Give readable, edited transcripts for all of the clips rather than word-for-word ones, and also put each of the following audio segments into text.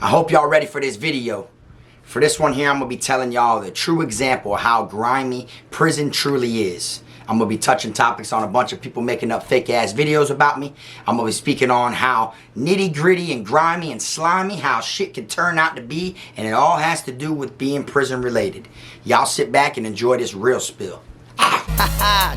I hope y'all ready for this video. For this one here, I'm going to be telling y'all the true example of how grimy prison truly is. I'm going to be touching topics on a bunch of people making up fake ass videos about me. I'm going to be speaking on how nitty gritty and grimy and slimy, how shit can turn out to be, and it all has to do with being prison related. Y'all sit back and enjoy this real spill.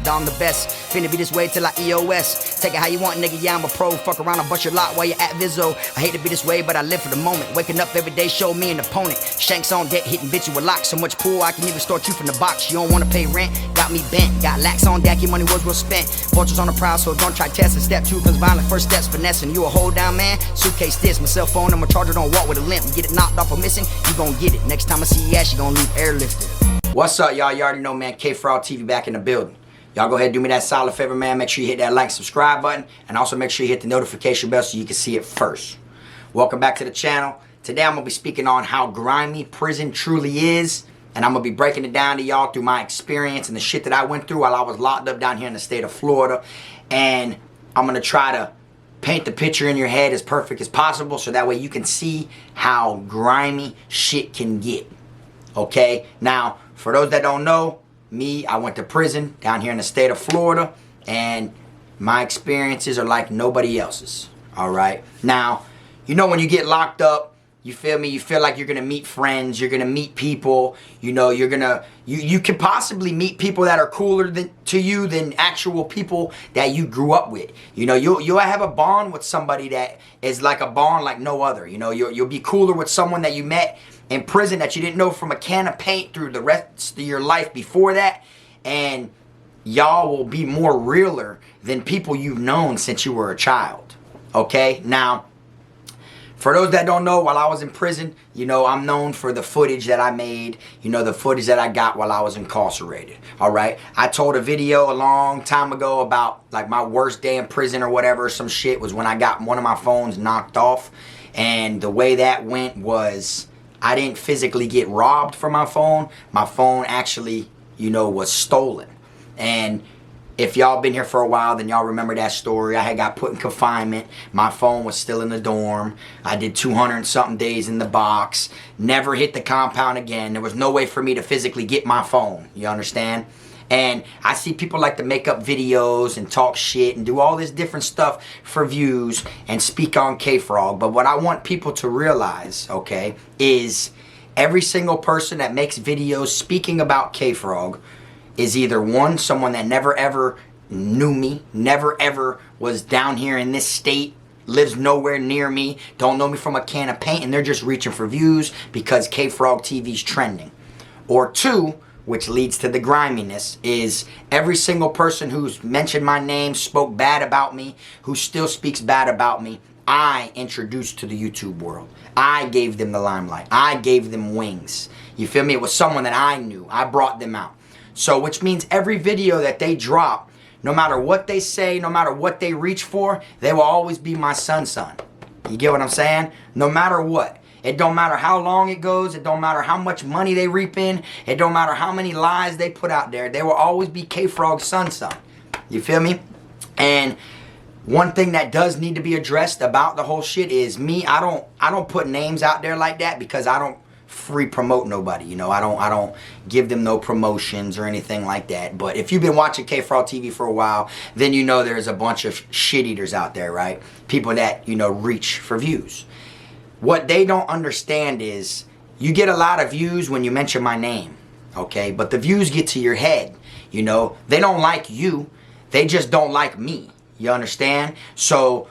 Dom the best, finna be this way till I EOS. Take it how you want, nigga, yeah, I'm a pro. Fuck around and bust your lot while you're at Vizzo. I hate to be this way, but I live for the moment. Waking up every day, show me an opponent. Shanks on deck, hitting bitch with locks. So much pool, I can even start you from the box. You don't wanna pay rent, got me bent. Got lax on deck, your money was well spent. Vultures on the prowl, so don't try testing. Step 2 comes violent, first steps finessing. You a hold down man, suitcase this. My cell phone and my charger don't walk with a limp. Get it knocked off or missing, you gon' get it. Next time I see your ass, you gon' leave airlifted. What's up, y'all? You already know, man. Kfrogtv back in the building. Y'all go ahead and do me that solid favor, man. Make sure you hit that like, subscribe button, and also make sure you hit the notification bell so you can see it first. Welcome back to the channel. Today I'm going to be speaking on how grimy prison truly is, and I'm going to be breaking it down to y'all through my experience and the shit that I went through while I was locked up down here in the state of Florida. And I'm going to try to paint the picture in your head as perfect as possible so that way you can see how grimy shit can get. Okay? Now, for those that don't know, I went to prison down here in the state of Florida, and my experiences are like nobody else's. Alright? Now, you know when you get locked up, you feel me? You feel like you're gonna meet friends, you're gonna meet people, you know, you can possibly meet people that are cooler to you than actual people that you grew up with. You know, you'll have a bond with somebody that is like a bond like no other. You know, you'll be cooler with someone that you met in prison that you didn't know from a can of paint through the rest of your life before that, and y'all will be more realer than people you've known since you were a child. Okay? Now, for those that don't know, while I was in prison, you know, I'm known for the footage that I made, you know, the footage that I got while I was incarcerated. Alright? I told a video a long time ago about like my worst day in prison or whatever, some shit, was when I got one of my phones knocked off, and the way that went was I didn't physically get robbed for my phone. My phone actually, you know, was stolen. And if y'all been here for a while, then y'all remember that story. I had got put in confinement. My phone was still in the dorm. I did 200 and something days in the box. Never hit the compound again. There was no way for me to physically get my phone. You understand? And I see people like to make up videos and talk shit and do all this different stuff for views and speak on Kfrog. But what I want people to realize, okay, is every single person that makes videos speaking about Kfrog is either one, someone that never ever knew me, never ever was down here in this state, lives nowhere near me, don't know me from a can of paint, and they're just reaching for views because Kfrogtv's trending. Or two, which leads to the griminess, is every single person who's mentioned my name, spoke bad about me, who still speaks bad about me, I introduced to the YouTube world. I gave them the limelight. I gave them wings. You feel me? It was someone that I knew. I brought them out. So, which means every video that they drop, no matter what they say, no matter what they reach for, they will always be my son. You get what I'm saying? No matter what. It don't matter how long it goes. It don't matter how much money they reap in. It don't matter how many lies they put out there. They will always be Kfrog's son. You feel me? And one thing that does need to be addressed about the whole shit is me. I don't put names out there like that because I don't free promote nobody. You know, I don't give them no promotions or anything like that. But if you've been watching Kfrogtv for a while, then you know there's a bunch of shit eaters out there, right? People that, you know, reach for views. What they don't understand is you get a lot of views when you mention my name, okay? But the views get to your head, you know? They don't like you. They just don't like me. You understand? So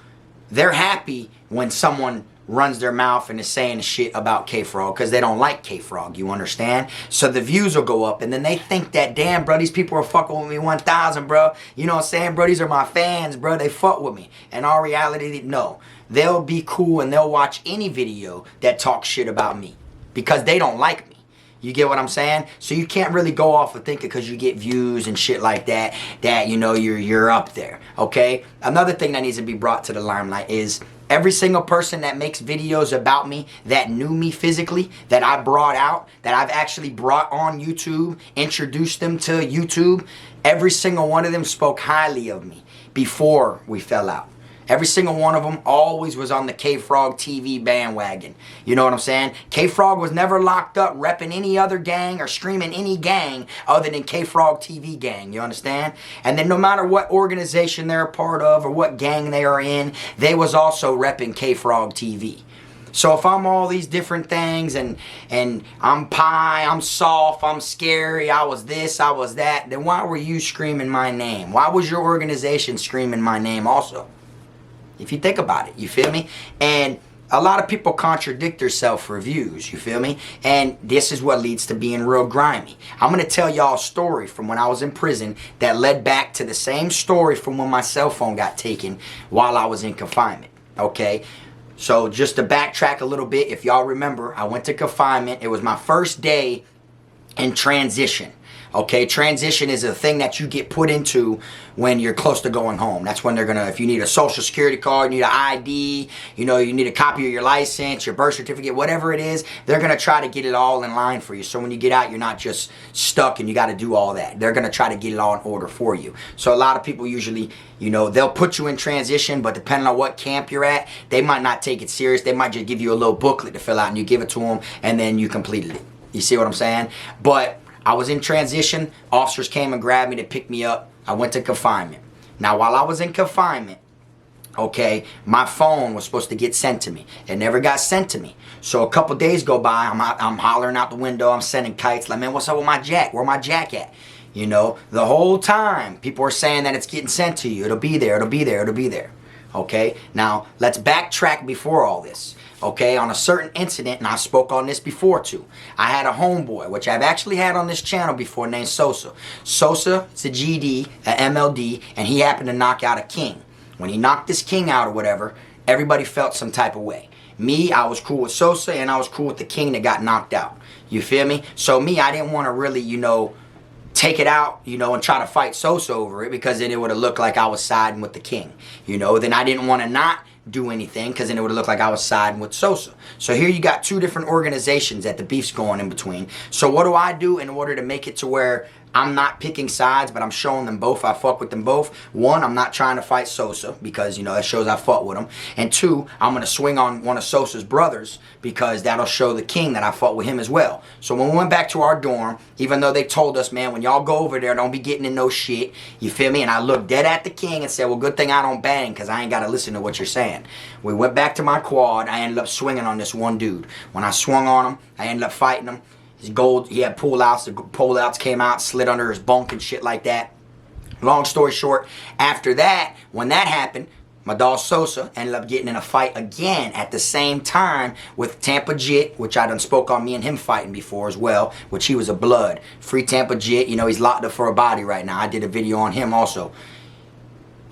they're happy when someone runs their mouth and is saying shit about Kfrog because they don't like Kfrog, you understand? So the views will go up, and then they think that, damn, bro, these people are fucking with me 1,000, bro. You know what I'm saying, bro? These are my fans, bro. They fuck with me. In all reality, no. They'll be cool and they'll watch any video that talks shit about me because they don't like me. You get what I'm saying? So you can't really go off of thinking because you get views and shit like that, that, you know, you're up there, okay? Another thing that needs to be brought to the limelight is every single person that makes videos about me that knew me physically, that I brought out, that I've actually brought on YouTube, introduced them to YouTube, every single one of them spoke highly of me before we fell out. Every single one of them always was on the Kfrogtv bandwagon. You know what I'm saying? Kfrog was never locked up repping any other gang or streaming any gang other than Kfrogtv gang. You understand? And then no matter what organization they're a part of or what gang they are in, they was also repping Kfrogtv. So if I'm all these different things and I'm pie, I'm soft, I'm scary, I was this, I was that, then why were you screaming my name? Why was your organization screaming my name also? If you think about it, you feel me? And a lot of people contradict themselves for views, you feel me? And this is what leads to being real grimy. I'm going to tell y'all a story from when I was in prison that led back to the same story from when my cell phone got taken while I was in confinement, okay? So just to backtrack a little bit, if y'all remember, I went to confinement. It was my first day in transition. Okay, transition is a thing that you get put into when you're close to going home. That's when they're gonna, if you need a social security card, you need an ID, you know, you need a copy of your license, your birth certificate, whatever it is, they're gonna try to get it all in line for you. So when you get out, you're not just stuck and you gotta do all that. They're gonna try to get it all in order for you. So a lot of people usually, you know, they'll put you in transition, but depending on what camp you're at, they might not take it serious. They might just give you a little booklet to fill out and you give it to them and then you completed it. You see what I'm saying? But I was in transition. Officers came and grabbed me to pick me up. I went to confinement. Now, while I was in confinement, okay, my phone was supposed to get sent to me. It never got sent to me. So a couple days go by. I'm hollering out the window. I'm sending kites. Like, man, what's up with my jack? Where my jack at? You know, the whole time, people are saying that it's getting sent to you. It'll be there. It'll be there. It'll be there. Okay, now let's backtrack before all this. Okay, on a certain incident, and I spoke on this before too. I had a homeboy, which I've actually had on this channel before, named Sosa. Sosa is a GD, an MLD, and he happened to knock out a king. When he knocked this king out or whatever, everybody felt some type of way. Me, I was cool with Sosa, and I was cool with the king that got knocked out. You feel me? So me, I didn't want to really, you know, take it out, you know, and try to fight Sosa over it, because then it would have looked like I was siding with the king. You know, then I didn't want to not do anything, because then it would have looked like I was siding with Sosa. So here you got two different organizations that the beef's going in between. So what do I do in order to make it to where I'm not picking sides, but I'm showing them both? I fuck with them both. One, I'm not trying to fight Sosa, because, you know, that shows I fuck with him. And two, I'm going to swing on one of Sosa's brothers, because that'll show the king that I fought with him as well. So when we went back to our dorm, even though they told us, man, when y'all go over there, don't be getting in no shit, you feel me? And I looked dead at the king and said, well, good thing I don't bang, because I ain't got to listen to what you're saying. We went back to my quad. I ended up swinging on this one dude. When I swung on him, I ended up fighting him. His gold, he had pull-outs. The pull-outs came out, slid under his bunk and shit like that. Long story short, after that, when that happened, my dog Sosa ended up getting in a fight again at the same time with Tampa Jit, which I done spoke on me and him fighting before as well, which he was a blood. Free Tampa Jit, you know, he's locked up for a body right now. I did a video on him also.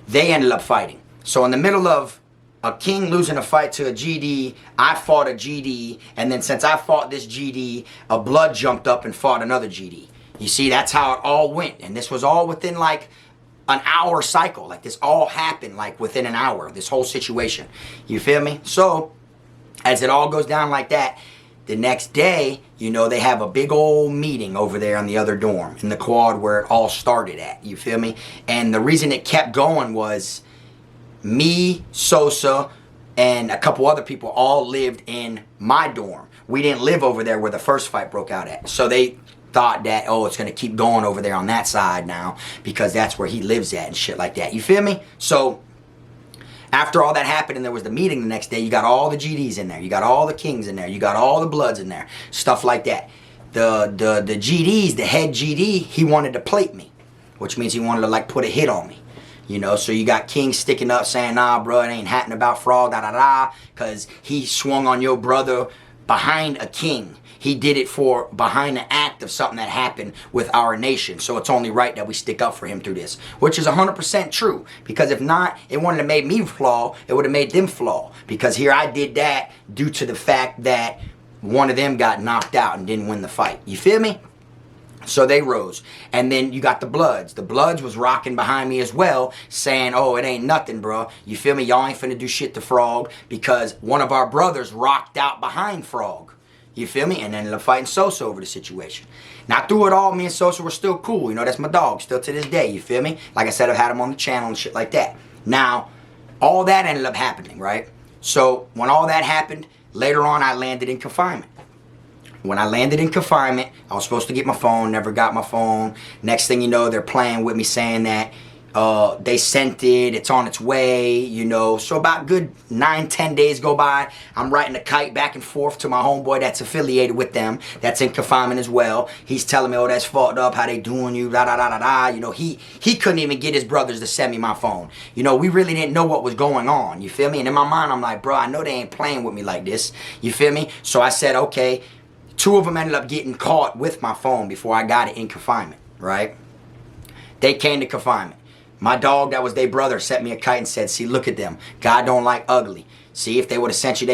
They ended up fighting. So in the middle of a king losing a fight to a GD, I fought a GD, and then since I fought this GD, a blood jumped up and fought another GD. You see, that's how it all went, and this was all within like an hour cycle. Like, this all happened like within an hour, this whole situation. You feel me? So, as it all goes down like that, the next day, you know, they have a big old meeting over there in the other dorm, in the quad where it all started at. You feel me? And the reason it kept going was me, Sosa, and a couple other people all lived in my dorm. We didn't live over there where the first fight broke out at. So they thought that, oh, it's going to keep going over there on that side now, because that's where he lives at and shit like that. You feel me? So after all that happened and there was the meeting the next day, you got all the GDs in there. You got all the kings in there. You got all the bloods in there. Stuff like that. The GDs, the head GD, he wanted to plate me, which means he wanted to like put a hit on me. You know, so you got King sticking up saying, nah, bro, it ain't happening about Frog, da-da-da, because he swung on your brother behind a king. He did it for behind the act of something that happened with our nation. So it's only right that we stick up for him through this, which is 100% true. Because if not, it wouldn't have made me flaw. It would have made them flaw. Because here I did that due to the fact that one of them got knocked out and didn't win the fight. You feel me? So they rose. And then you got the Bloods. The Bloods was rocking behind me as well, saying, oh, it ain't nothing, bro. You feel me? Y'all ain't finna do shit to Frog, because one of our brothers rocked out behind Frog. You feel me? And ended up fighting Sosa over the situation. Now, through it all, me and Sosa were still cool. You know, that's my dog, still to this day. You feel me? Like I said, I've had him on the channel and shit like that. Now, all that ended up happening, right? So when all that happened, later on I landed in confinement. When I landed in confinement, I was supposed to get my phone, never got my phone. Next thing you know, they're playing with me saying that they sent it, it's on its way, you know. So about good 9-10 days go by. I'm writing a kite back and forth to my homeboy that's affiliated with them, that's in confinement as well. He's telling me, oh, that's fucked up, how they doing you, da da da da da. You know, he couldn't even get his brothers to send me my phone. You know, we really didn't know what was going on, you feel me? And in my mind, I'm like, bro, I know they ain't playing with me like this, you feel me? So I said, okay. 2 of them ended up getting caught with my phone before I got it in confinement, right? They came to confinement. My dog that was their brother sent me a kite and said, see, look at them. God don't like ugly. See, if they would have sent you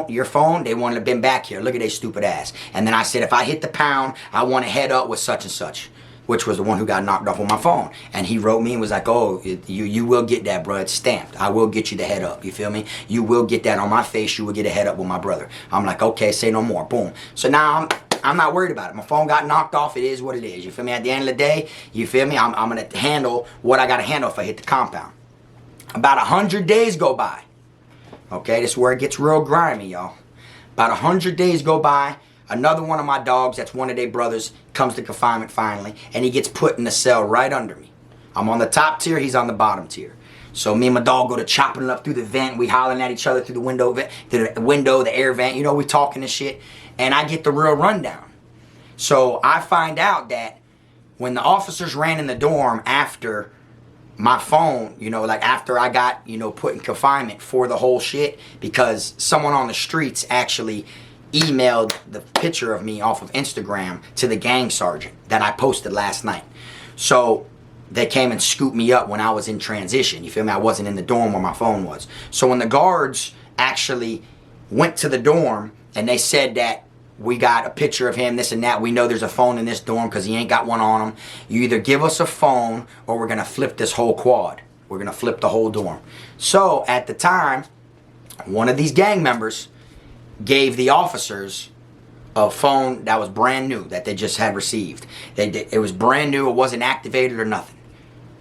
your phone, they wouldn't have been back here. Look at their stupid ass. And then I said, if I hit the pound, I want to head up with such and such, which was the one who got knocked off on my phone. And he wrote me and was like, oh, you will get that, bro. It's stamped. I will get you the head up. You feel me? You will get that on my face. You will get a head up with my brother. I'm like, okay, say no more. Boom. So now I'm not worried about it. My phone got knocked off. It is what it is. You feel me? At the end of the day, you feel me? I'm going to handle what I got to handle if I hit the compound. About 100 days go by. Okay, this is where it gets real grimy, y'all. About 100 days go by. Another one of my dogs, that's one of their brothers, comes to confinement finally, and he gets put in the cell right under me. I'm on the top tier, he's on the bottom tier. So me and my dog go to chopping it up through the vent. We hollering at each other through the window, the air vent. You know, we talking and shit. And I get the real rundown. So I find out that when the officers ran in the dorm after my phone, you know, like after I got, you know, put in confinement for the whole shit, because someone on the streets actually emailed the picture of me off of Instagram to the gang sergeant that I posted last night. So they came and scooped me up when I was in transition. You feel me? I wasn't in the dorm where my phone was. So when the guards actually went to the dorm and they said that we got a picture of him, this and that, we know there's a phone in this dorm because he ain't got one on him. You either give us a phone or we're going to flip this whole quad. We're going to flip the whole dorm. So at the time, one of these gang members gave the officers a phone that was brand new that they just had received. It was brand new. It wasn't activated or nothing.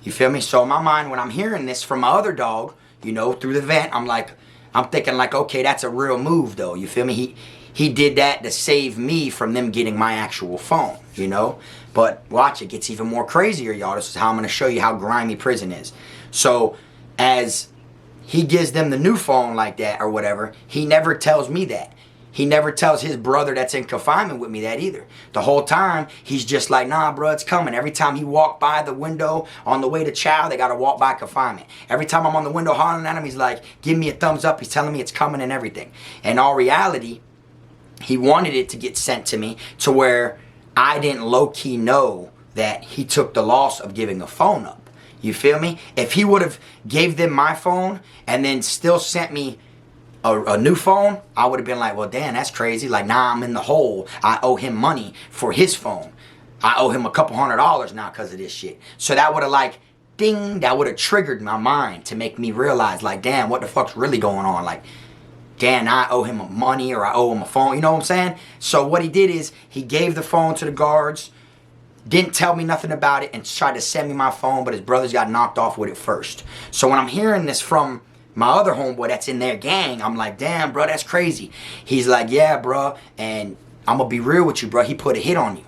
You feel me? So in my mind, when I'm hearing this from my other dog, you know, through the vent, I'm thinking like, okay, that's a real move though. You feel me? He did that to save me from them getting my actual phone, you know? But watch, it gets even more crazier, y'all. This is how I'm going to show you how grimy prison is. So as he gives them the new phone like that or whatever, he never tells me that. He never tells his brother that's in confinement with me that either. The whole time, he's just like, nah, bro, it's coming. Every time he walked by the window on the way to chow, they got to walk by confinement. Every time I'm on the window hollering at him, he's like, give me a thumbs up. He's telling me it's coming and everything. In all reality, he wanted it to get sent to me to where I didn't low-key know that he took the loss of giving a phone up. You feel me? If he would have gave them my phone and then still sent me a new phone, I would have been like, well, damn, that's crazy. Like, nah, I'm in the hole. I owe him money for his phone. I owe him a couple $100 now because of this shit. So that would have like, ding, that would have triggered my mind to make me realize like, damn, what the fuck's really going on? Like, damn, I owe him money or I owe him a phone. You know what I'm saying? So what he did is he gave the phone to the guards, didn't tell me nothing about it, and tried to send me my phone, but his brothers got knocked off with it first. So when I'm hearing this from my other homeboy that's in their gang, I'm like, damn, bro, that's crazy. He's like, yeah, bro, and I'm going to be real with you, bro. He put a hit on you.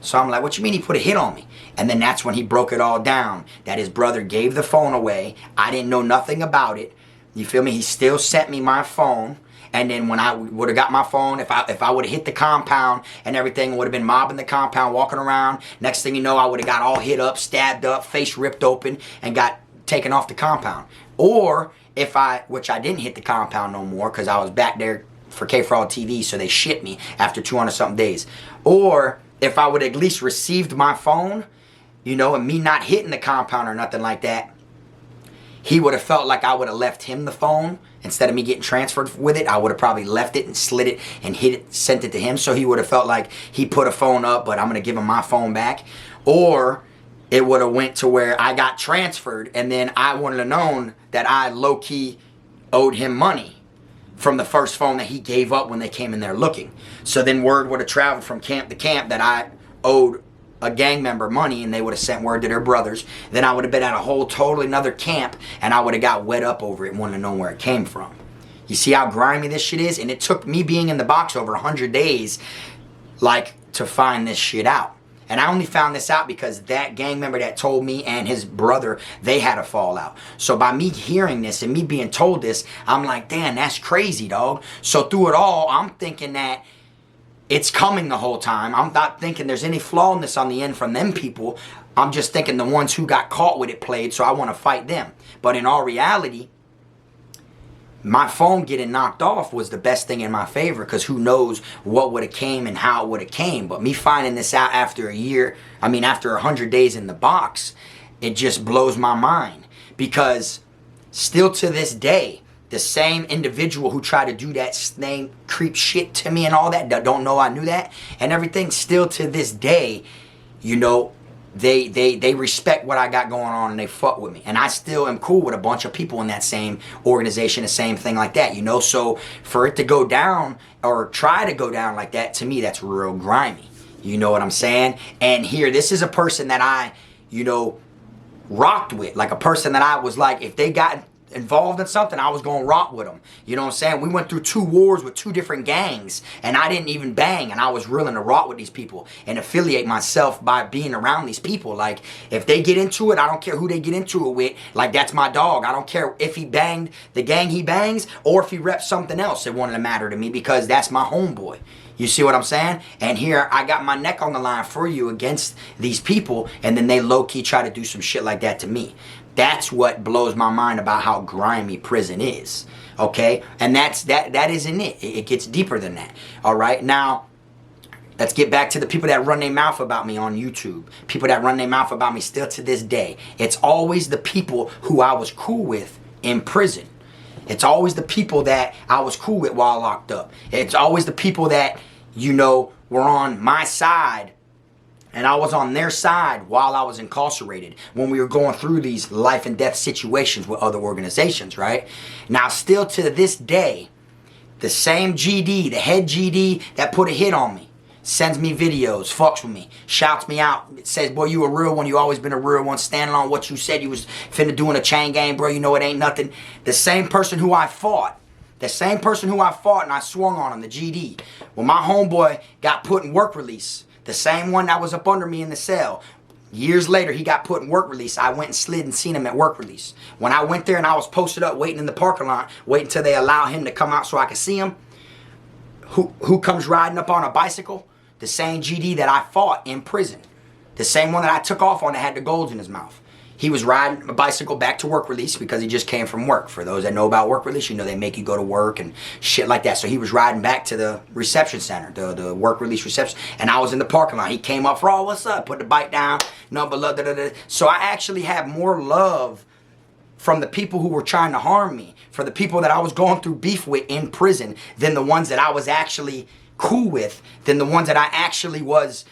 So I'm like, what you mean he put a hit on me? And then that's when he broke it all down, that his brother gave the phone away. I didn't know nothing about it. You feel me? He still sent me my phone. And then when I would have got my phone, if I would have hit the compound and everything, would have been mobbing the compound, walking around. Next thing you know, I would have got all hit up, stabbed up, face ripped open, and got taken off the compound. Or which I didn't hit the compound no more because I was back there for Kfrogtv, so they shipped me after 200-something days. Or if I would have at least received my phone, you know, and me not hitting the compound or nothing like that, he would have felt like I would have left him the phone. Instead of me getting transferred with it, I would have probably left it and slid it and hit it, sent it to him. So he would have felt like he put a phone up, but I'm going to give him my phone back. Or it would have went to where I got transferred and then I wouldn't have known that I low-key owed him money from the first phone that he gave up when they came in there looking. So then word would have traveled from camp to camp that I owed a gang member money and they would have sent word to their brothers, then I would have been at a whole totally another camp and I would have got wet up over it and wanted to know where it came from. You see how grimy this shit is? And it took me being in the box over 100 days, like, to find this shit out. And I only found this out because that gang member that told me and his brother, they had a fallout. So by me hearing this and me being told this, I'm like, damn, that's crazy, dog. So through it all, I'm thinking that it's coming the whole time. I'm not thinking there's any flawness on the end from them people. I'm just thinking the ones who got caught with it played, so I want to fight them. But in all reality, my phone getting knocked off was the best thing in my favor, because who knows what would have came and how it would have came. But me finding this out after after 100 days in the box, it just blows my mind. Because still to this day, the same individual who tried to do that same creep shit to me and all that don't know I knew that and everything, still to this day, you know, they respect what I got going on and they fuck with me. And I still am cool with a bunch of people in that same organization, the same thing like that, you know. So for it to go down or try to go down like that, to me, that's real grimy. You know what I'm saying? And here, this is a person that I, you know, rocked with. Like a person that I was like, if they got involved in something, I was gonna rock with them. You know what I'm saying? We went through 2 wars with 2 different gangs and I didn't even bang, and I was willing to rock with these people and affiliate myself by being around these people. Like, if they get into it, I don't care who they get into it with. Like, that's my dog. I don't care if he banged the gang he bangs or if he reps something else. It wouldn't matter to me, because that's my homeboy. You see what I'm saying? And here, I got my neck on the line for you against these people, and then they low-key try to do some shit like that to me. That's what blows my mind about how grimy prison is, okay? And that isn't it. It gets deeper than that, all right? Now, let's get back to the people that run their mouth about me on YouTube. People that run their mouth about me still to this day. It's always the people who I was cool with in prison. It's always the people that I was cool with while locked up. It's always the people that, you know, were on my side and I was on their side while I was incarcerated, when we were going through these life and death situations with other organizations, right? Now, still to this day, the same GD, the head GD that put a hit on me, sends me videos, fucks with me, shouts me out, says, boy, you a real one, you always been a real one, standing on what you said you was finna do in a chain gang, bro, you know it ain't nothing. The same person who I fought, and I swung on him, the GD, when my homeboy got put in work release, the same one that was up under me in the cell, years later, he got put in work release. I went and slid and seen him at work release. When I went there and I was posted up waiting in the parking lot, waiting until they allow him to come out so I could see him, who comes riding up on a bicycle? The same GD that I fought in prison. The same one that I took off on that had the golds in his mouth. He was riding a bicycle back to work release because he just came from work. For those that know about work release, you know they make you go to work and shit like that. So he was riding back to the reception center, the work release reception, and I was in the parking lot. He came up for, oh, what's up? Put the bike down, number, da, da, da. So I actually have more love from the people who were trying to harm me, for the people that I was going through beef with in prison, than the ones that I was actually cool with, than the ones that I actually was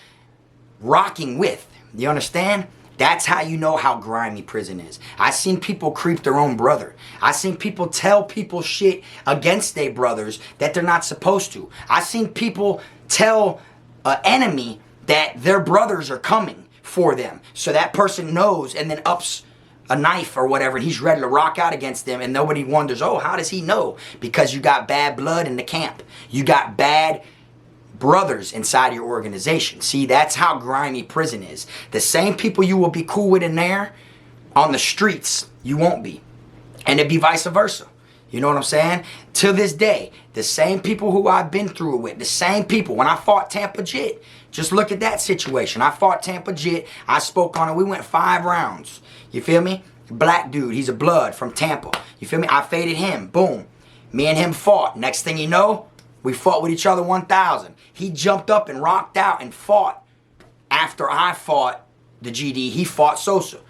rocking with. You understand? That's how you know how grimy prison is. I seen people creep their own brother. I seen people tell people shit against their brothers that they're not supposed to. I seen people tell an enemy that their brothers are coming for them. So that person knows and then ups a knife or whatever, and he's ready to rock out against them, and nobody wonders, oh, how does he know? Because you got bad blood in the camp. You got bad brothers inside your organization. See, that's how grimy prison is. The same people you will be cool with in there, on the streets, you won't be. And it'd be vice versa. You know what I'm saying? To this day, the same people who I've been through it with, the same people. When I fought Tampa Jit, just look at that situation. I fought Tampa Jit. I spoke on it. We went 5 rounds. You feel me? Black dude. He's a blood from Tampa. You feel me? I faded him. Boom. Me and him fought. Next thing you know, we fought with each other 1,000. He jumped up and rocked out and fought. After I fought the GD, he fought Sosa.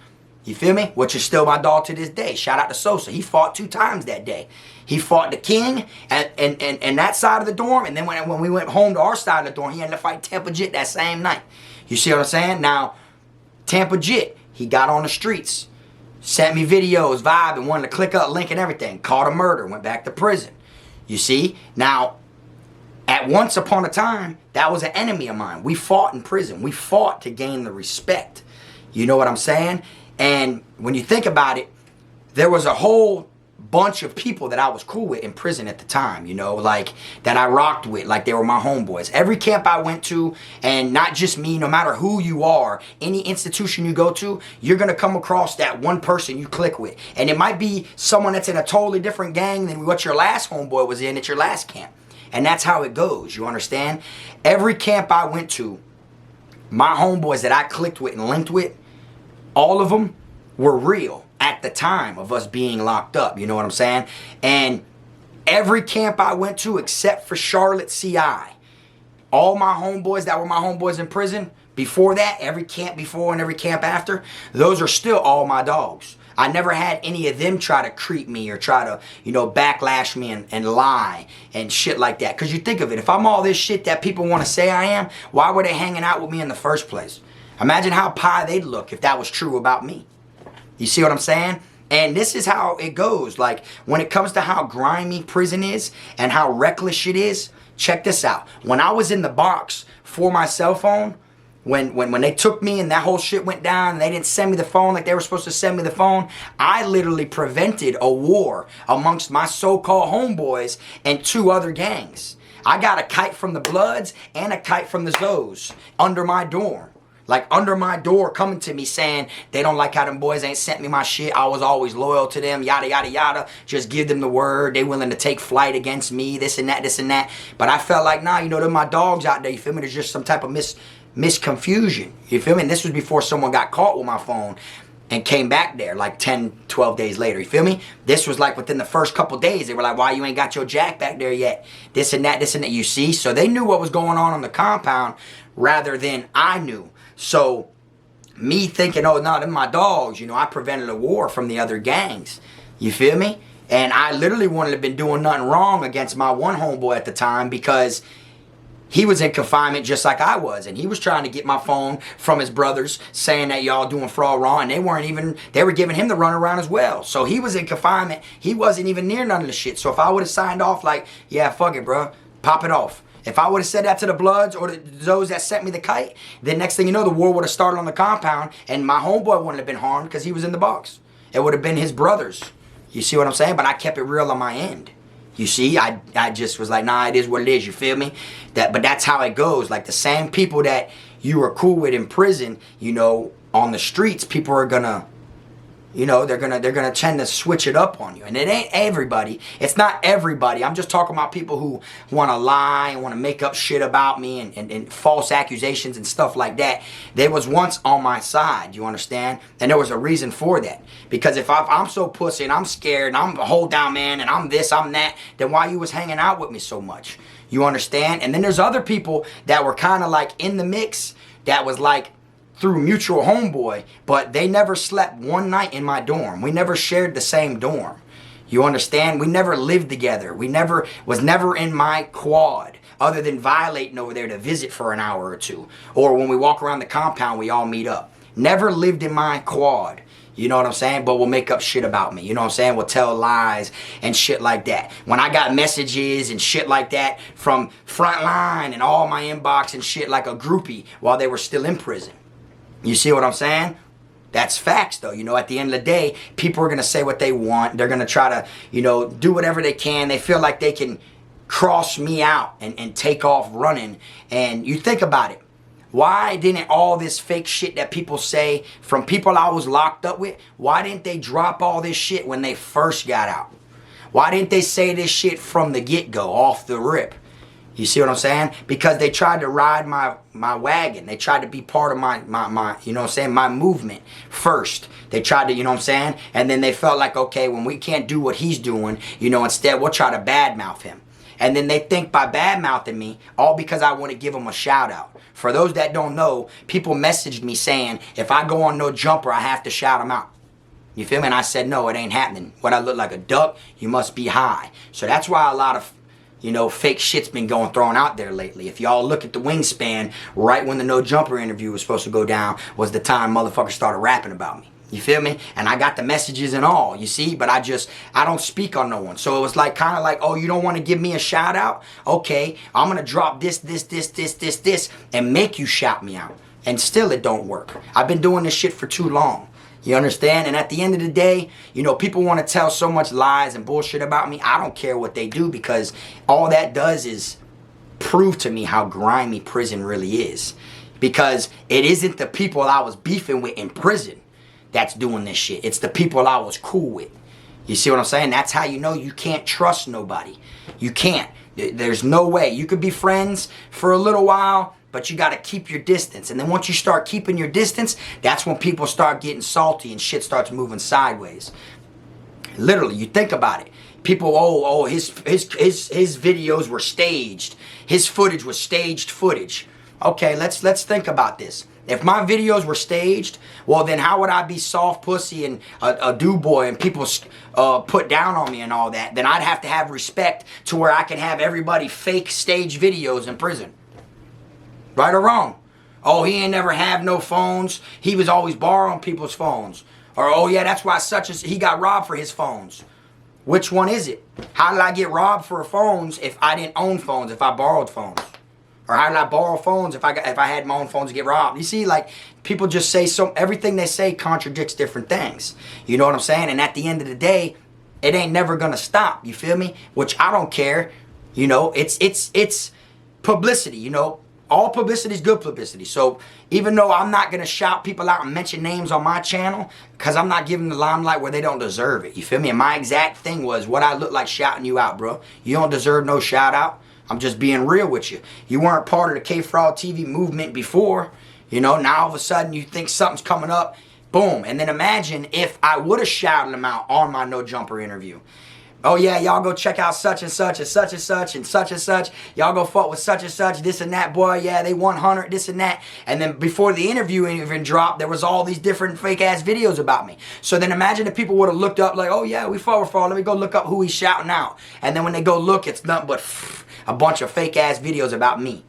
You feel me? Which is still my dog to this day. Shout out to Sosa. He fought 2 times that day. He fought the King and that side of the dorm. And then when we went home to our side of the dorm, he had to fight Tampa Jit that same night. You see what I'm saying? Now, Tampa Jit, he got on the streets. Sent me videos, vibing, wanted to click up, link and everything. Caught a murder, went back to prison. You see? Now, At once upon a time, that was an enemy of mine. We fought in prison. We fought to gain the respect. You know what I'm saying? And when you think about it, there was a whole bunch of people that I was cool with in prison at the time, you know, like that I rocked with, like they were my homeboys. Every camp I went to, and not just me, no matter who you are, any institution you go to, you're going to come across that one person you click with. And it might be someone that's in a totally different gang than what your last homeboy was in at your last camp. And that's how it goes, you understand? Every camp I went to, my homeboys that I clicked with and linked with, all of them were real at the time of us being locked up, you know what I'm saying? And every camp I went to except for Charlotte CI, all my homeboys that were my homeboys in prison, before that, every camp before and every camp after, those are still all my dogs. I never had any of them try to creep me or try to, you know, backlash me and lie and shit like that. Because you think of it, if I'm all this shit that people want to say I am, why were they hanging out with me in the first place? Imagine how pie they'd look if that was true about me. You see what I'm saying? And this is how it goes. Like, when it comes to how grimy prison is and how reckless it is, check this out. When I was in the box for my cell phone, when they took me and that whole shit went down and they didn't send me the phone like they were supposed to send me the phone, I literally prevented a war amongst my so-called homeboys and 2 other gangs. I got a kite from the Bloods and a kite from the Zoes under my dorm. Like, under my door, coming to me saying they don't like how them boys ain't sent me my shit. I was always loyal to them, yada, yada, yada. Just give them the word. They willing to take flight against me, this and that, this and that. But I felt like, nah, you know, they're my dogs out there, you feel me? There's just some type of misconfusion, you feel me? And this was before someone got caught with my phone and came back there like 10, 12 days later, you feel me? This was like within the first couple days. They were like, why you ain't got your jack back there yet? This and that, you see? So they knew what was going on the compound rather than I knew. So, me thinking, oh, no, they're my dogs, you know, I prevented a war from the other gangs. You feel me? And I literally wouldn't have been doing nothing wrong against my one homeboy at the time because he was in confinement just like I was. And he was trying to get my phone from his brothers saying that y'all doing fraud wrong. And they were giving him the runaround as well. So he was in confinement. He wasn't even near none of the shit. So if I would have signed off like, yeah, fuck it, bro, pop it off. If I would have said that to the Bloods or those that sent me the kite, then next thing you know, the war would have started on the compound and my homeboy wouldn't have been harmed because he was in the box. It would have been his brothers. You see what I'm saying? But I kept it real on my end. You see, I just was like, nah, it is what it is, you feel me? But that's how it goes. Like, the same people that you were cool with in prison, you know, on the streets, people are gonna, you know, they're gonna tend to switch it up on you. And it ain't everybody. It's not everybody. I'm just talking about people who want to lie and want to make up shit about me and false accusations and stuff like that. They was once on my side, you understand? And there was a reason for that. Because if I'm so pussy and I'm scared and I'm a hold down man and I'm this, I'm that, then why you was hanging out with me so much? You understand? And then there's other people that were kind of like in the mix that was like, through mutual homeboy, but they never slept one night in my dorm. We never shared the same dorm. You understand? We never lived together. Was never in my quad, other than violating over there to visit for an hour or two. Or when we walk around the compound, we all meet up. Never lived in my quad. You know what I'm saying? But will make up shit about me. You know what I'm saying? Will tell lies and shit like that. When I got messages and shit like that from Frontline and all my inbox and shit like a groupie while they were still in prison. You see what I'm saying? That's facts, though. You know, at the end of the day, people are going to say what they want. They're going to try to, you know, do whatever they can. They feel like they can cross me out and take off running. And you think about it. Why didn't all this fake shit that people say from people I was locked up with, why didn't they drop all this shit when they first got out? Why didn't they say this shit from the get-go, off the rip? You see what I'm saying? Because they tried to ride my wagon. They tried to be part of my you know what I'm saying, my movement first. They tried to, you know what I'm saying? And then they felt like, okay, when we can't do what he's doing, you know, instead we'll try to badmouth him. And then they think by badmouthing me, all because I want to give him a shout out. For those that don't know, people messaged me saying, if I go on No Jumper, I have to shout him out. You feel me? And I said, no, it ain't happening. What, I look like a duck? You must be high. So that's why a lot of, you know, fake shit's been thrown out there lately. If y'all look at the wingspan, right when the No Jumper interview was supposed to go down was the time motherfuckers started rapping about me. You feel me? And I got the messages and all, you see? But I don't speak on no one. So it was like, kind of like, oh, you don't want to give me a shout out? Okay, I'm going to drop this, and make you shout me out. And still it don't work. I've been doing this shit for too long. You understand? And at the end of the day, you know, people want to tell so much lies and bullshit about me. I don't care what they do, because all that does is prove to me how grimy prison really is. Because it isn't the people I was beefing with in prison that's doing this shit. It's the people I was cool with. You see what I'm saying? That's how you know you can't trust nobody. You can't. There's no way. You could be friends for a little while, but you got to keep your distance. And then once you start keeping your distance, that's when people start getting salty and shit starts moving sideways. Literally, you think about it. People, his videos were staged. His footage was staged footage. Okay, let's think about this. If my videos were staged, well then how would I be soft pussy and a dude boy and people put down on me and all that? Then I'd have to have respect to where I can have everybody fake stage videos in prison. Right or wrong? Oh, he ain't never have no phones. He was always borrowing people's phones. Or, oh yeah, that's why he got robbed for his phones. Which one is it? How did I get robbed for phones if I didn't own phones, if I borrowed phones? Or how did I borrow phones if I had my own phones to get robbed? You see, like, people just say everything they say contradicts different things. You know what I'm saying? And at the end of the day, it ain't never gonna stop. You feel me? Which I don't care. You know, it's publicity, you know. All publicity is good publicity. So even though I'm not gonna shout people out and mention names on my channel, because I'm not giving the limelight where they don't deserve it. You feel me? And my exact thing was what I look like shouting you out, bro. You don't deserve no shout out. I'm just being real with you. You weren't part of the Kfrogtv movement before. You know, now all of a sudden you think something's coming up. Boom. And then imagine if I would have shouted them out on my No Jumper interview. Oh yeah, y'all go check out such and such and such and such and such and such. Y'all go fuck with such and such, this and that, boy. Yeah, they 100, this and that. And then before the interview even dropped, there was all these different fake ass videos about me. So then imagine if people would have looked up like, oh yeah, we fought with Frog. Let me go look up who he's shouting out. And then when they go look, it's nothing but a bunch of fake ass videos about me.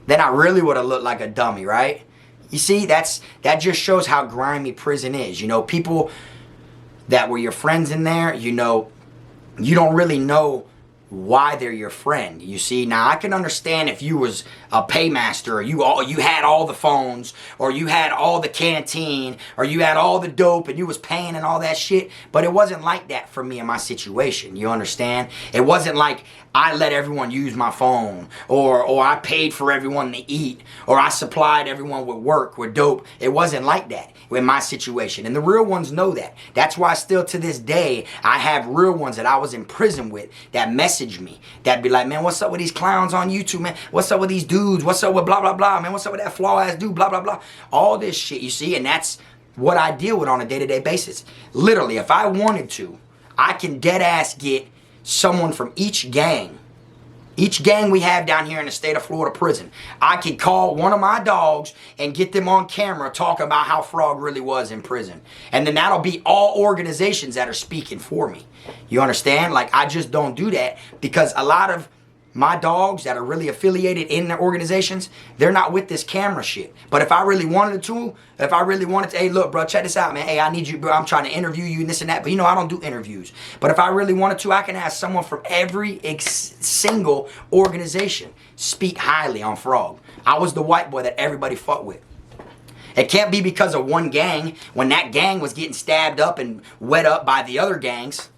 Then I really would have looked like a dummy, right? You see, that just shows how grimy prison is. You know, people that were your friends in there, you know, you don't really know why they're your friend. You see, now I can understand if you was a paymaster, or you had all the phones, or you had all the canteen, or you had all the dope and you was paying and all that shit, but it wasn't like that for me in my situation. You understand? It wasn't like I let everyone use my phone, or I paid for everyone to eat, or I supplied everyone with work, with dope. It wasn't like that in my situation. And the real ones know that. That's why still to this day, I have real ones that I was in prison with that message me, that be like, man, what's up with these clowns on YouTube, man? What's up with these dudes? What's up with blah, blah, blah, man? What's up with that flaw ass dude, blah, blah, blah. All this shit, you see, and that's what I deal with on a day-to-day basis. Literally, if I wanted to, I can dead ass get someone from each gang we have down here in the state of Florida prison. I could call one of my dogs and get them on camera talking about how Frog really was in prison. And then that'll be all organizations that are speaking for me. You understand? Like, I just don't do that because a lot of my dogs that are really affiliated in their organizations, they're not with this camera shit. But if I really wanted to, hey, look, bro, check this out, man. Hey, I need you, bro. I'm trying to interview you and this and that. But, you know, I don't do interviews. But if I really wanted to, I can ask someone from every single organization speak highly on Frog. I was the white boy that everybody fought with. It can't be because of one gang when that gang was getting stabbed up and wet up by the other gangs.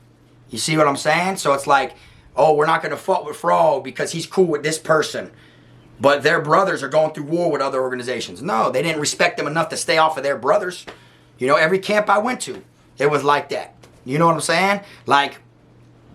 You see what I'm saying? So it's like, oh, we're not going to fuck with Frog because he's cool with this person, but their brothers are going through war with other organizations. No, they didn't respect them enough to stay off of their brothers. You know, every camp I went to, it was like that. You know what I'm saying? Like,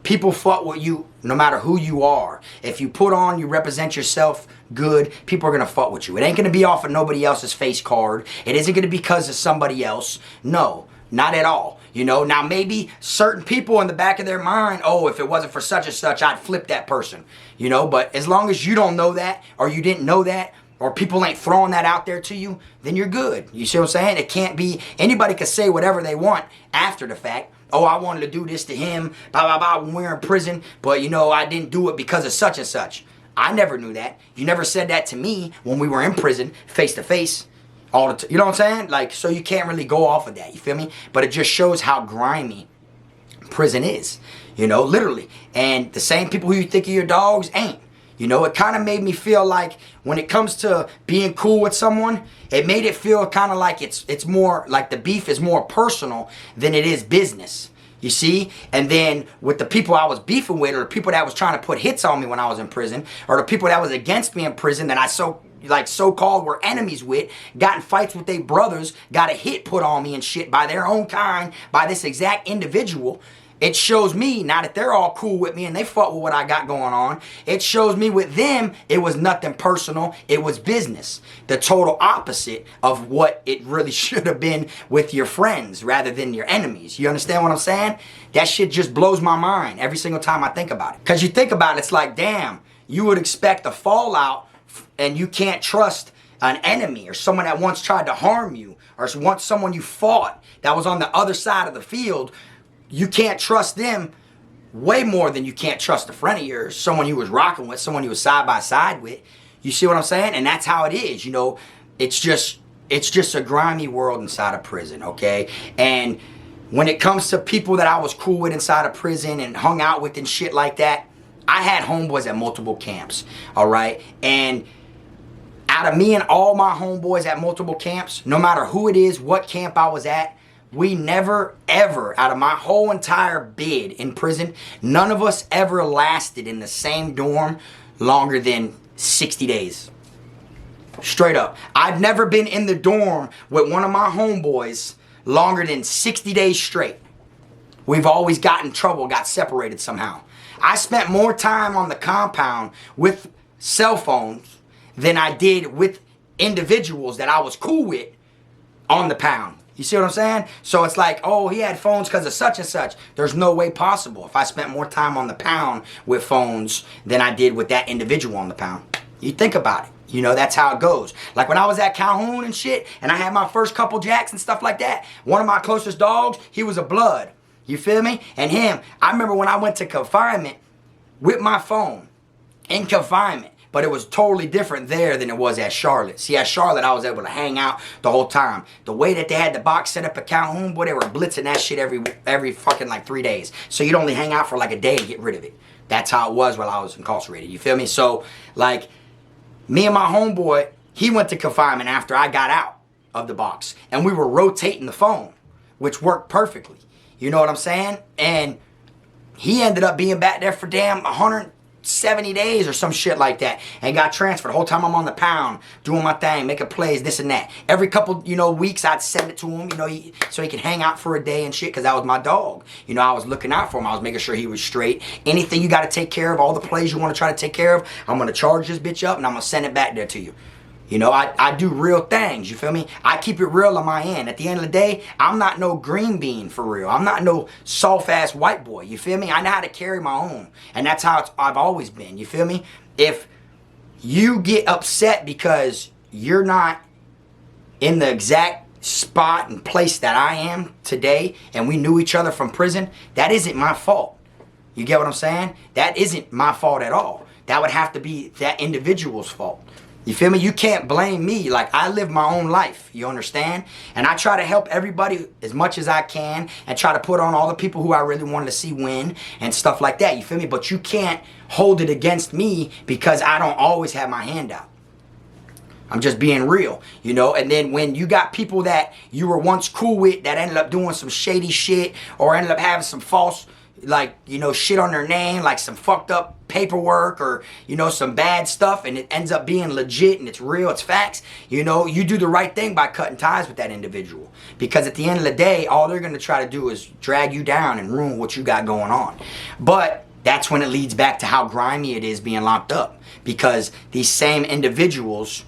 people fuck with you no matter who you are. If you put on, you represent yourself good, people are going to fuck with you. It ain't going to be off of nobody else's face card. It isn't going to be because of somebody else. No, not at all. You know, now maybe certain people in the back of their mind, oh, if it wasn't for such and such, I'd flip that person. You know, but as long as you don't know that, or you didn't know that, or people ain't throwing that out there to you, then you're good. You see what I'm saying? It can't be, anybody can say whatever they want after the fact. Oh, I wanted to do this to him, blah, blah, blah, when we were in prison, but you know, I didn't do it because of such and such. I never knew that. You never said that to me when we were in prison, face to face. all the time. You know what I'm saying? Like, so you can't really go off of that. You feel me? But it just shows how grimy prison is. You know, literally. And the same people who you think are your dogs ain't. You know, it kind of made me feel like when it comes to being cool with someone, it made it feel kind of like it's more like the beef is more personal than it is business. You see? And then with the people I was beefing with, or the people that was trying to put hits on me when I was in prison, or the people that was against me in prison that I so-called were enemies with, got in fights with their brothers, got a hit put on me and shit by their own kind, by this exact individual. It shows me, now that they're all cool with me and they fuck with what I got going on, it shows me with them, it was nothing personal, it was business. The total opposite of what it really should have been with your friends rather than your enemies. You understand what I'm saying? That shit just blows my mind every single time I think about it. Because you think about it, it's like, damn, you would expect a fallout and you can't trust an enemy or someone that once tried to harm you, or once someone you fought that was on the other side of the field. You can't trust them way more than you can't trust a friend of yours, someone you was rocking with, someone you was side by side with. You see what I'm saying? And that's how it is, you know. It's just a grimy world inside of prison, okay? And when it comes to people that I was cool with inside of prison and hung out with and shit like that, I had homeboys at multiple camps, all right? And out of me and all my homeboys at multiple camps, no matter who it is, what camp I was at, we never, ever, out of my whole entire bid in prison, none of us ever lasted in the same dorm longer than 60 days. Straight up. I've never been in the dorm with one of my homeboys longer than 60 days straight. We've always got in trouble, got separated somehow. I spent more time on the compound with cell phones than I did with individuals that I was cool with on the pound. You see what I'm saying? So it's like, oh, he had phones because of such and such. There's no way possible if I spent more time on the pound with phones than I did with that individual on the pound. You think about it. You know, that's how it goes. Like when I was at Calhoun and shit, and I had my first couple jacks and stuff like that, one of my closest dogs, he was a blood. You feel me? And him, I remember when I went to confinement with my phone in confinement. But it was totally different there than it was at Charlotte. See, at Charlotte, I was able to hang out the whole time. The way that they had the box set up at Calhoun, boy, they were blitzing that shit every fucking like 3 days. So you'd only hang out for like a day to get rid of it. That's how it was while I was incarcerated. You feel me? So, like, me and my homeboy, he went to confinement after I got out of the box. And we were rotating the phone, which worked perfectly. You know what I'm saying? And he ended up being back there for damn 170 days or some shit like that, and got transferred. The whole time I'm on the pound doing my thing, making plays, this and that. Every couple, you know, weeks I'd send it to him, you know, so he could hang out for a day and shit, because that was my dog. You know, I was looking out for him. I was making sure he was straight. Anything you got to take care of, all the plays you want to try to take care of, I'm going to charge this bitch up and I'm going to send it back there to you. You know, I do real things, you feel me? I keep it real on my end. At the end of the day, I'm not no green bean for real. I'm not no soft-ass white boy, you feel me? I know how to carry my own, and that's how I've always been, you feel me? If you get upset because you're not in the exact spot and place that I am today, and we knew each other from prison, that isn't my fault. You get what I'm saying? That isn't my fault at all. That would have to be that individual's fault. You feel me? You can't blame me. Like, I live my own life. You understand? And I try to help everybody as much as I can, and try to put on all the people who I really wanted to see win and stuff like that. You feel me? But you can't hold it against me because I don't always have my hand out. I'm just being real, you know? And then when you got people that you were once cool with that ended up doing some shady shit, or ended up having some false, like, you know, shit on their name, like some fucked up paperwork, or, you know, some bad stuff, and it ends up being legit and it's real, it's facts, you know, you do the right thing by cutting ties with that individual. Because at the end of the day, all they're going to try to do is drag you down and ruin what you got going on. But that's when it leads back to how grimy it is being locked up. Because these same individuals,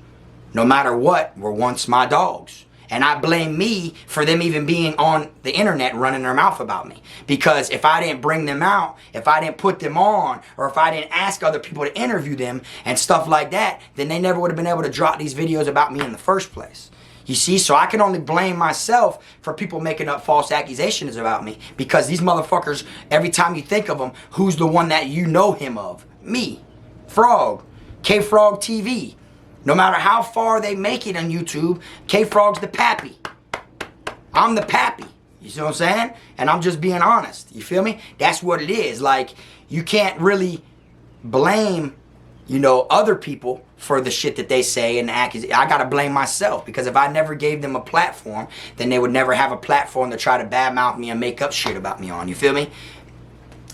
no matter what, were once my dogs. And I blame me for them even being on the internet running their mouth about me. Because if I didn't bring them out, if I didn't put them on, or if I didn't ask other people to interview them and stuff like that, then they never would have been able to drop these videos about me in the first place. You see, so I can only blame myself for people making up false accusations about me. Because these motherfuckers, every time you think of them, who's the one that you know him of? Me. Frog. Kfrogtv. No matter how far they make it on YouTube, Kfrog's the pappy. I'm the pappy. You see what I'm saying? And I'm just being honest. You feel me? That's what it is. Like, you can't really blame, you know, other people for the shit that they say and act. I gotta blame myself, because if I never gave them a platform, then they would never have a platform to try to badmouth me and make up shit about me on. You feel me?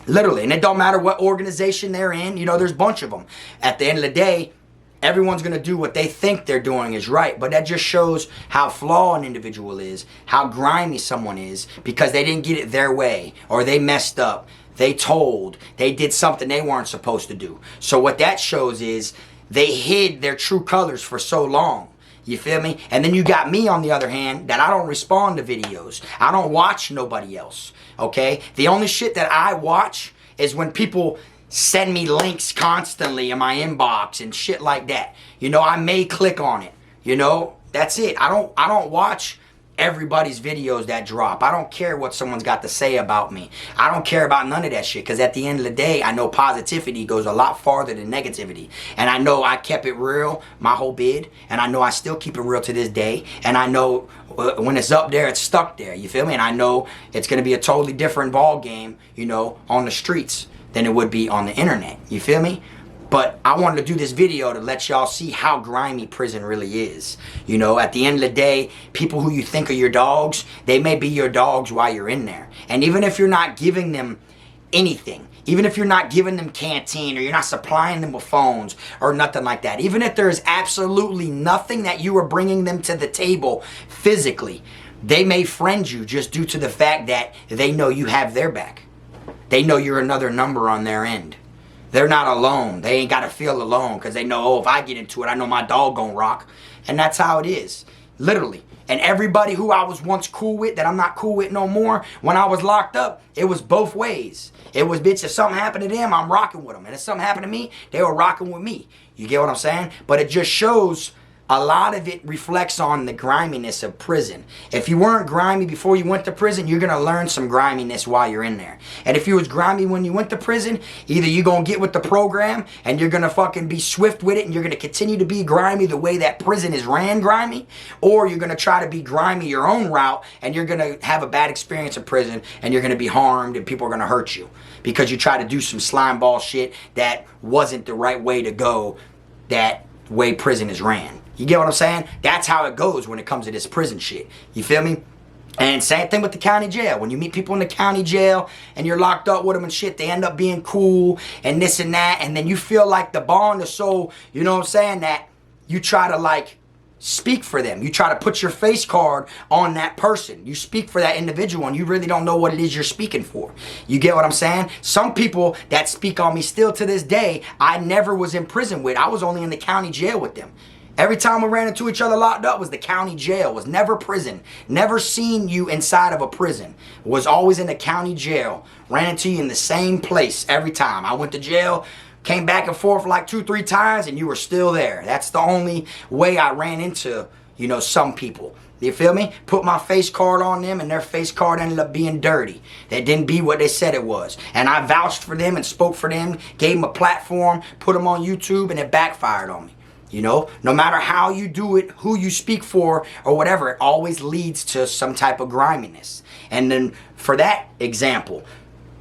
Literally. And it don't matter what organization they're in. You know, there's a bunch of them. At the end of the day, everyone's going to do what they think they're doing is right. But that just shows how flawed an individual is, how grimy someone is, because they didn't get it their way, or they messed up. They did something they weren't supposed to do. So what that shows is they hid their true colors for so long. You feel me? And then you got me, on the other hand, that I don't respond to videos. I don't watch nobody else. Okay? The only shit that I watch is when people send me links constantly in my inbox and shit like that. You know, I may click on it. You know, that's it. I don't watch everybody's videos that drop. I don't care what someone's got to say about me. I don't care about none of that shit, because at the end of the day, I know positivity goes a lot farther than negativity. And I know I kept it real my whole bid, and I know I still keep it real to this day. And I know when it's up there, it's stuck there. You feel me? And I know it's going to be a totally different ball game, you know, on the streets than it would be on the internet. You feel me? But I wanted to do this video to let y'all see how grimy prison really is. You know, at the end of the day, people who you think are your dogs, they may be your dogs while you're in there. And even if you're not giving them anything, even if you're not giving them canteen, or you're not supplying them with phones or nothing like that, even if there's absolutely nothing that you are bringing them to the table physically, they may friend you just due to the fact that they know you have their back. They know you're another number on their end. They're not alone. They ain't got to feel alone, because they know, oh, if I get into it, I know my dog gonna rock. And that's how it is. Literally. And everybody who I was once cool with, that I'm not cool with no more, when I was locked up, it was both ways. It was, bitch, if something happened to them, I'm rocking with them. And if something happened to me, they were rocking with me. You get what I'm saying? But it just shows, a lot of it reflects on the griminess of prison. If you weren't grimy before you went to prison, you're going to learn some griminess while you're in there. And if you was grimy when you went to prison, either you're going to get with the program and you're going to fucking be swift with it and you're going to continue to be grimy the way that prison is ran grimy, or you're going to try to be grimy your own route and you're going to have a bad experience in prison and you're going to be harmed and people are going to hurt you because you try to do some slime ball shit that wasn't the right way to go, that way prison is ran. You get what I'm saying? That's how it goes when it comes to this prison shit. You feel me? And same thing with the county jail. When you meet people in the county jail and you're locked up with them and shit, they end up being cool and this and that. And then you feel like the bond is so, you know what I'm saying, that you try to like speak for them. You try to put your face card on that person. You speak for that individual and you really don't know what it is you're speaking for. You get what I'm saying? Some people that speak on me still to this day, I never was in prison with. I was only in the county jail with them. Every time we ran into each other locked up was the county jail. Was never prison. Never seen you inside of a prison. Was always in the county jail. Ran into you in the same place every time. I went to jail, came back and forth like 2-3 times, and you were still there. That's the only way I ran into, you know, some people. You feel me? Put my face card on them and their face card ended up being dirty. That didn't be what they said it was. And I vouched for them and spoke for them, gave them a platform, put them on YouTube, and it backfired on me. You know, no matter how you do it, who you speak for or whatever, it always leads to some type of griminess. And then for that example,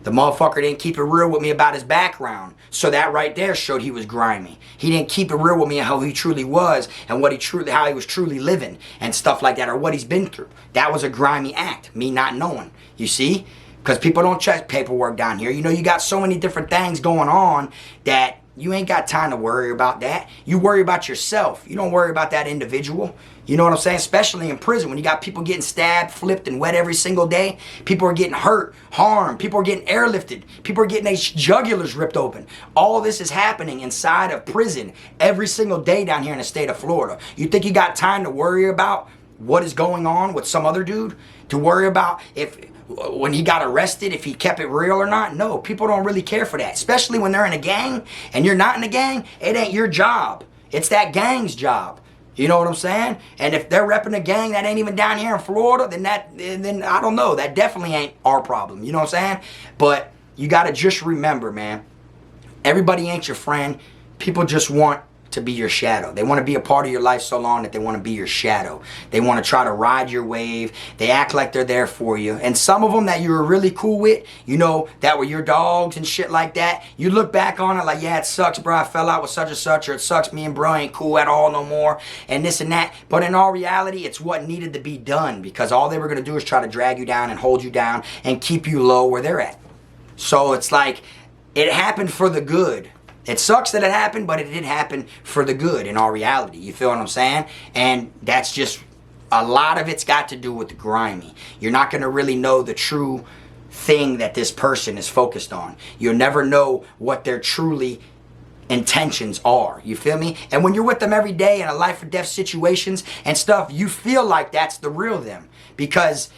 the motherfucker didn't keep it real with me about his background. So that right there showed he was grimy. He didn't keep it real with me how he truly was and what how he was truly living and stuff like that, or what he's been through. That was a grimy act, me not knowing. You see? Because people don't check paperwork down here. You know, you got so many different things going on that you ain't got time to worry about that. You worry about yourself. You don't worry about that individual. You know what I'm saying? Especially in prison when you got people getting stabbed, flipped, and wet every single day. People are getting hurt, harmed. People are getting airlifted. People are getting their jugulars ripped open. All this is happening inside of prison every single day down here in the state of Florida. You think you got time to worry about what is going on with some other dude? To worry about when he got arrested, if he kept it real or not? No, people don't really care for that. Especially when they're in a gang and you're not in a gang, it ain't your job. It's that gang's job. You know what I'm saying? And if they're repping a gang that ain't even down here in Florida, then I don't know. That definitely ain't our problem. You know what I'm saying? But you got to just remember, man, everybody ain't your friend. People just want to be your shadow. They want to be a part of your life so long that they want to be your shadow. They want to try to ride your wave. They act like they're there for you. And some of them that you were really cool with, you know, that were your dogs and shit like that, you look back on it like, yeah, it sucks, bro. I fell out with such and such, or it sucks, me and bro ain't cool at all no more, and this and that. But in all reality, it's what needed to be done, because all they were going to do is try to drag you down and hold you down and keep you low where they're at. So it's like, it happened for the good. It sucks that it happened, but it did happen for the good in all reality. You feel what I'm saying? And that's just, a lot of it's got to do with the grimy. You're not going to really know the true thing that this person is focused on. You'll never know what their truly intentions are. You feel me? And when you're with them every day in a life or death situations and stuff, you feel like that's the real them, because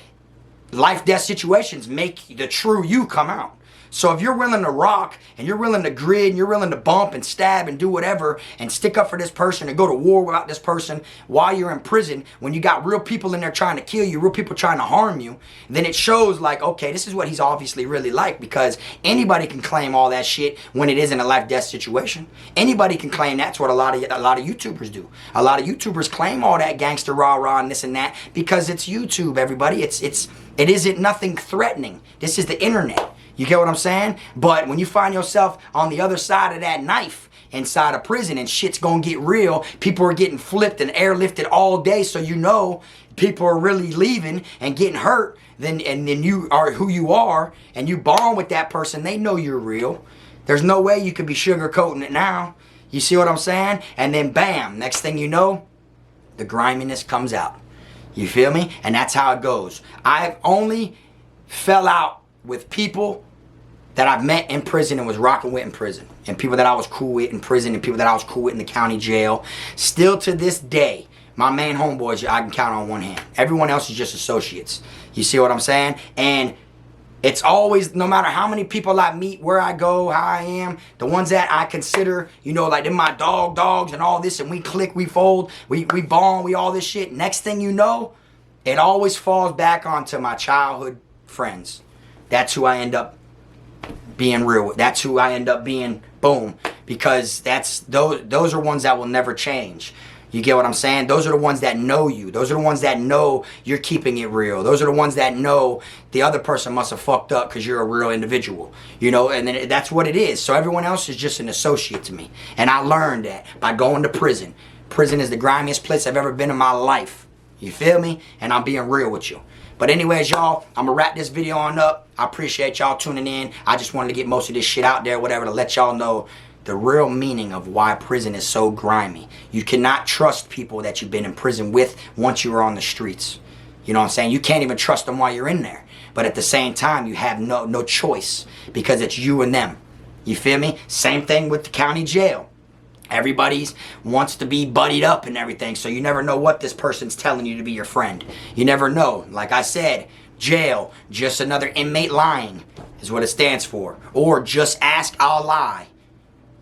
life death situations make the true you come out. So if you're willing to rock, and you're willing to grid, and you're willing to bump and stab and do whatever and stick up for this person and go to war without this person while you're in prison, when you got real people in there trying to kill you, real people trying to harm you, then it shows like, okay, this is what he's obviously really like, because anybody can claim all that shit when it isn't a life-death situation. Anybody can claim. That's what a lot of YouTubers do. A lot of YouTubers claim all that gangster rah-rah and this and that because it's YouTube, everybody. It isn't nothing threatening. This is the internet. You get what I'm saying? But when you find yourself on the other side of that knife inside a prison and shit's gonna get real, people are getting flipped and airlifted all day, so you know people are really leaving and getting hurt, and then you are who you are, and you bond with that person, they know you're real. There's no way you could be sugarcoating it now. You see what I'm saying? And then bam, next thing you know, the griminess comes out. You feel me? And that's how it goes. I've only fell out with people that I've met in prison and was rocking with in prison, and people that I was cool with in prison, and people that I was cool with in the county jail. Still to this day, my main homeboys I can count on one hand. Everyone else is just associates. You see what I'm saying? And it's always, no matter how many people I meet, where I go, how I am, the ones that I consider, you know, like them my dogs and all this, and we click, we fold, we bond, we all this shit. Next thing you know, it always falls back onto my childhood friends. That's who I end up being real with. That's who I end up being, boom. Because those are ones that will never change. You get what I'm saying? Those are the ones that know you. Those are the ones that know you're keeping it real. Those are the ones that know the other person must have fucked up because you're a real individual. You know, and then that's what it is. So everyone else is just an associate to me. And I learned that by going to prison. Prison is the grimiest place I've ever been in my life. You feel me? And I'm being real with you. But anyways, y'all, I'm going to wrap this video on up. I appreciate y'all tuning in. I just wanted to get most of this shit out there, whatever, to let y'all know the real meaning of why prison is so grimy. You cannot trust people that you've been in prison with once you are on the streets. You know what I'm saying? You can't even trust them while you're in there. But at the same time, you have no choice, because it's you and them. You feel me? Same thing with the county jail. Everybody wants to be buddied up and everything, so you never know what this person's telling you to be your friend. You never know. Like I said, jail, just another inmate lying is what it stands for. Or just ask, I'll lie.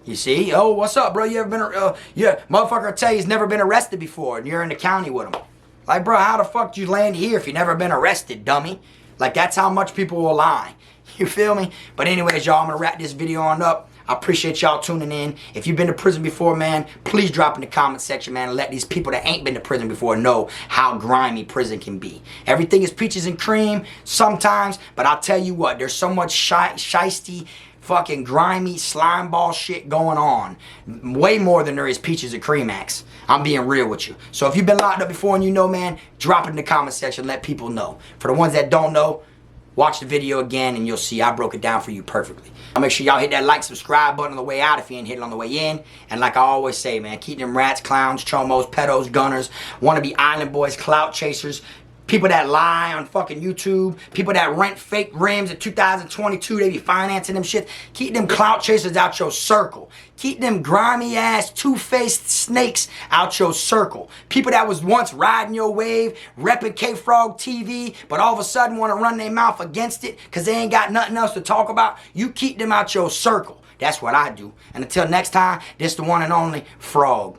You see? Oh, what's up, bro? You ever been, yeah, motherfucker will tell you he's never been arrested before, and you're in the county with him. Like, bro, how the fuck did you land here if you never been arrested, dummy? Like, that's how much people will lie. You feel me? But anyways, y'all, I'm going to wrap this video on up. I appreciate y'all tuning in. If you've been to prison before, man, please drop in the comment section, man, and let these people that ain't been to prison before know how grimy prison can be. Everything is peaches and cream sometimes, but I'll tell you what, there's so much shiesty, fucking grimy slime ball shit going on. Way more than there is peaches and cream acts. I'm being real with you. So if you've been locked up before and you know, man, drop it in the comment section, let people know. For the ones that don't know, watch the video again and you'll see I broke it down for you perfectly. I'll make sure y'all hit that like, subscribe button on the way out if you ain't hit it on the way in. And like I always say, man, keep them rats, clowns, chomos, pedos, gunners, wannabe island boys, clout chasers, people that lie on fucking YouTube, people that rent fake rims in 2022, they be financing them shit. Keep them clout chasers out your circle. Keep them grimy ass, two-faced snakes out your circle. People that was once riding your wave, repping Kfrogtv, but all of a sudden want to run their mouth against it because they ain't got nothing else to talk about. You keep them out your circle. That's what I do. And until next time, this the one and only Frog.